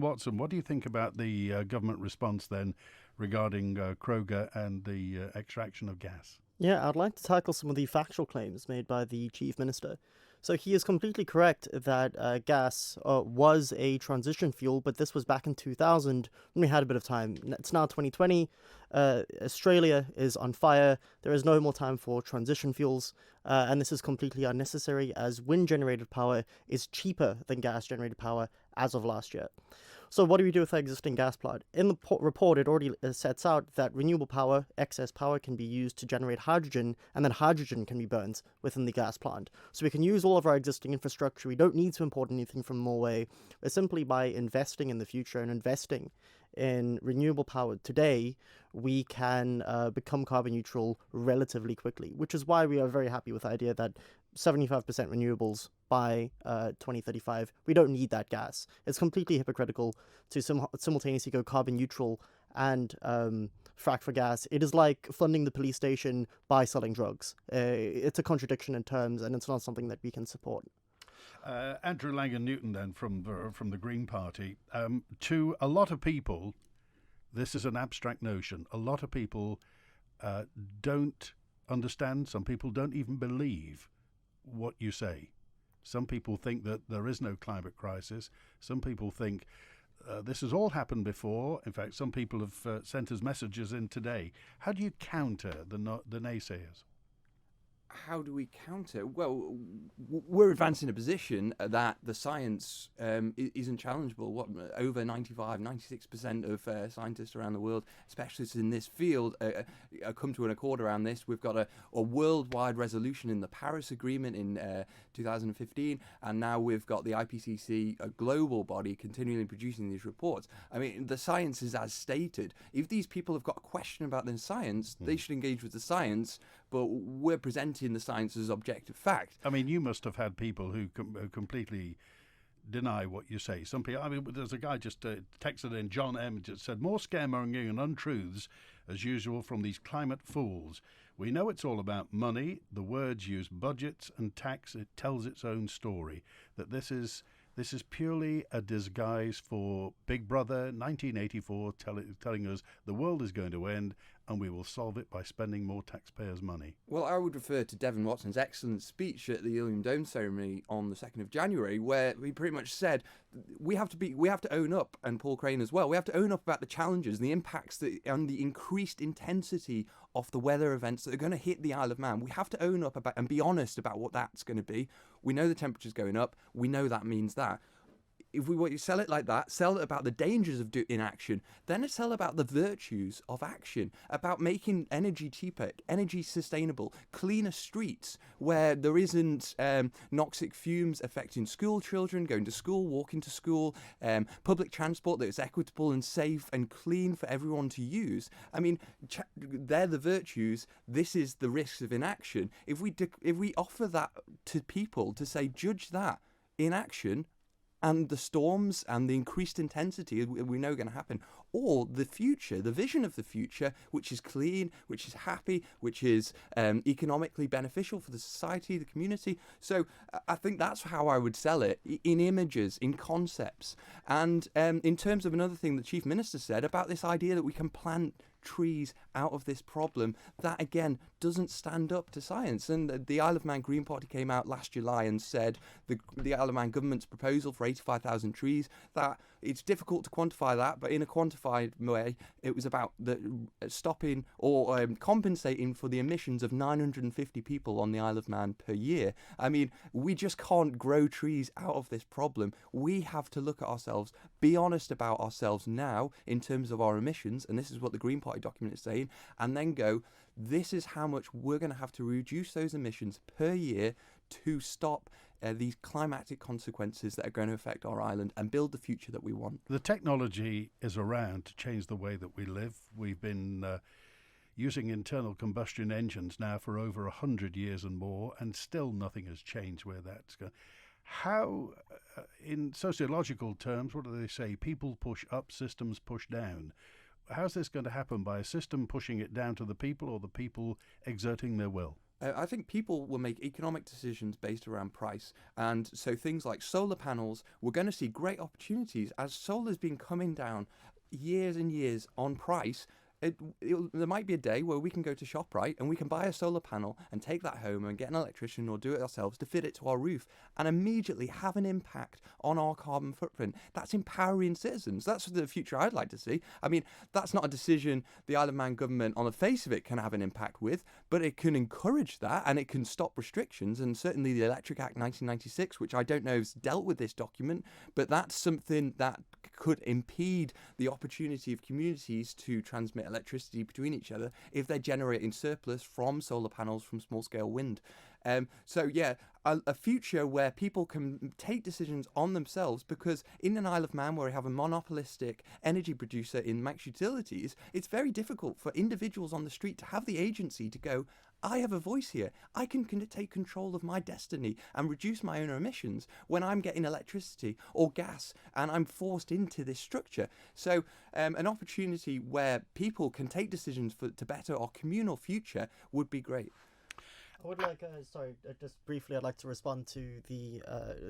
Watson, what do you think about the government response then regarding Kroger and the extraction of gas? Yeah, I'd like to tackle some of the factual claims made by the Chief Minister. So he is completely correct that gas was a transition fuel, but this was back in 2000 when we had a bit of time. It's now 2020. Australia is on fire. There is no more time for transition fuels, and this is completely unnecessary as wind-generated power is cheaper than gas-generated power as of last year. So what do we do with our existing gas plant? In the report, it already sets out that renewable power, excess power, can be used to generate hydrogen, and then hydrogen can be burnt within the gas plant. So we can use all of our existing infrastructure. We don't need to import anything from Norway. Simply by investing in the future and investing in renewable power today, we can become carbon neutral relatively quickly, which is why we are very happy with the idea that 75% renewables by 2035. We don't need that gas. It's completely hypocritical to simultaneously go carbon neutral and frack for gas. It is like funding the police station by selling drugs. It's a contradiction in terms, and it's not something that we can support. Andrew Langan-Newton, then, from the Green Party. To a lot of people, this is an abstract notion. A lot of people don't understand. Some people don't even believe what you say. Some people think that there is no climate crisis. Some people think this has all happened before. In fact, some people have sent us messages in today. How do you counter the naysayers? How do we counter? Well, we're advancing a position that the science isn't challengeable. What, over 96% of scientists around the world, specialists in this field, come to an accord around this. We've got a worldwide resolution in the Paris Agreement in 2015, and now we've got the IPCC, a global body, continually producing these reports. I mean, the science is as stated. If these people have got a question about the science, they should engage with the science, but we're presenting the science as objective fact. I mean, you must have had people who completely deny what you say. Some people, I mean, there's a guy just texted in, John M. just said, more scaremongering and untruths as usual from these climate fools. We know it's all about money. The words use budgets and tax. It tells its own story. That this is purely a disguise for Big Brother 1984 telling us the world is going to end and we will solve it by spending more taxpayers' money. Well, I would refer to Devon Watson's excellent speech at the Ilium Dome ceremony on the 2nd of January, where he pretty much said we have to own up, and Paul Crane as well, we have to own up about the challenges, the impacts and the increased intensity of the weather events that are going to hit the Isle of Man. We have to own up about and be honest about what that's going to be. We know the temperature's going up. We know that means that. If we want to sell it like that, sell it about the dangers of inaction, then sell about the virtues of action, about making energy cheaper, energy sustainable, cleaner streets where there isn't noxic fumes affecting school children, going to school, walking to school, public transport that is equitable and safe and clean for everyone to use. I mean, they're the virtues. This is the risks of inaction. If we offer that to people to say, judge that inaction, and the storms and the increased intensity we know are going to happen, or the future, the vision of the future, which is clean, which is happy, which is economically beneficial for the society, the community. So I think that's how I would sell it, in images, in concepts. And in terms of another thing the Chief Minister said about this idea that we can plant trees out of this problem, that again doesn't stand up to science. And the Isle of Man Green Party came out last July and said the Isle of Man government's proposal for 85,000 trees, that it's difficult to quantify that, but in a quantified way, it was about stopping or compensating for the emissions of 950 people on the Isle of Man per year. I mean, we just can't grow trees out of this problem. We have to look at ourselves, be honest about ourselves now in terms of our emissions, and this is what the Green Party document is saying, and then go, this is how much we're going to have to reduce those emissions per year to stop these climatic consequences that are going to affect our island and build the future that we want. The technology is around to change the way that we live. We've been using internal combustion engines now for over 100 years and more, and still nothing has changed where that's going. How, in sociological terms, what do they say? People push up, systems push down. How's this going to happen? By a system pushing it down to the people, or the people exerting their will? I think people will make economic decisions based around price. And so things like solar panels, we're going to see great opportunities as solar's been coming down years and years on price. There might be a day where we can go to ShopRite and we can buy a solar panel and take that home and get an electrician or do it ourselves to fit it to our roof and immediately have an impact on our carbon footprint. That's empowering citizens. That's the future I'd like to see. I mean, that's not a decision the Isle of Man government on the face of it can have an impact with, but it can encourage that and it can stop restrictions. And certainly the Electric Act 1996, which I don't know has dealt with this document, but that's something that could impede the opportunity of communities to transmit electricity between each other if they're generating surplus from solar panels from small-scale wind. So yeah, a future where people can take decisions on themselves, because in an Isle of Man where we have a monopolistic energy producer in Manx Utilities, it's very difficult for individuals on the street to have the agency to go, I have a voice here. I can take control of my destiny and reduce my own emissions when I'm getting electricity or gas and I'm forced into this structure. So an opportunity where people can take decisions to better our communal future would be great. I would like, just briefly, I'd like to respond to the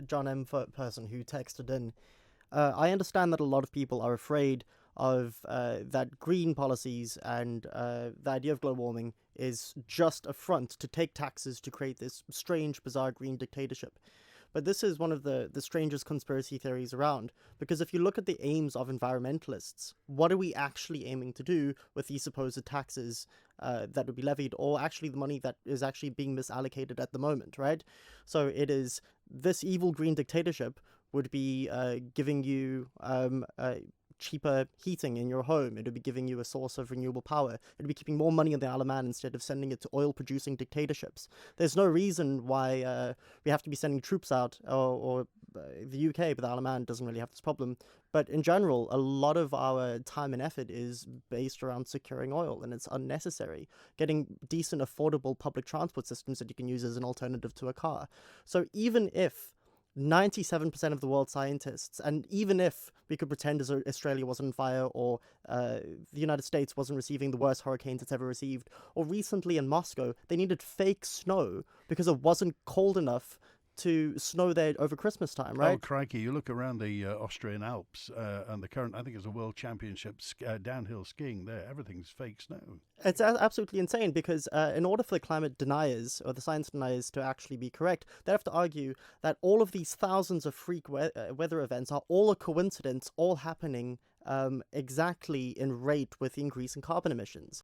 John M. person who texted in. I understand that a lot of people are afraid of that green policies and the idea of global warming is just a front to take taxes to create this strange, bizarre green dictatorship. But this is one of the strangest conspiracy theories around, because if you look at the aims of environmentalists, what are we actually aiming to do with these supposed taxes that would be levied, or actually the money that is actually being misallocated at the moment, right? So it is this evil green dictatorship would be giving you cheaper heating in your home. It would be giving you a source of renewable power. It would be keeping more money in the Isle of Man instead of sending it to oil-producing dictatorships. There's no reason why we have to be sending troops out, or the UK, but the Isle of Man doesn't really have this problem. But in general, a lot of our time and effort is based around securing oil, and it's unnecessary. Getting decent, affordable public transport systems that you can use as an alternative to a car. So even if 97% of the world's scientists, and even if we could pretend as Australia wasn't on fire, or the United States wasn't receiving the worst hurricanes it's ever received, or recently in Moscow, they needed fake snow because it wasn't cold enough to snow there over Christmas time, right? Oh, crikey. You look around the Austrian Alps and the current, I think it's a world championship downhill skiing there. Everything's fake snow. It's absolutely insane, because in order for the climate deniers or the science deniers to actually be correct, they have to argue that all of these thousands of freak weather events are all a coincidence, all happening exactly in rate with the increase in carbon emissions.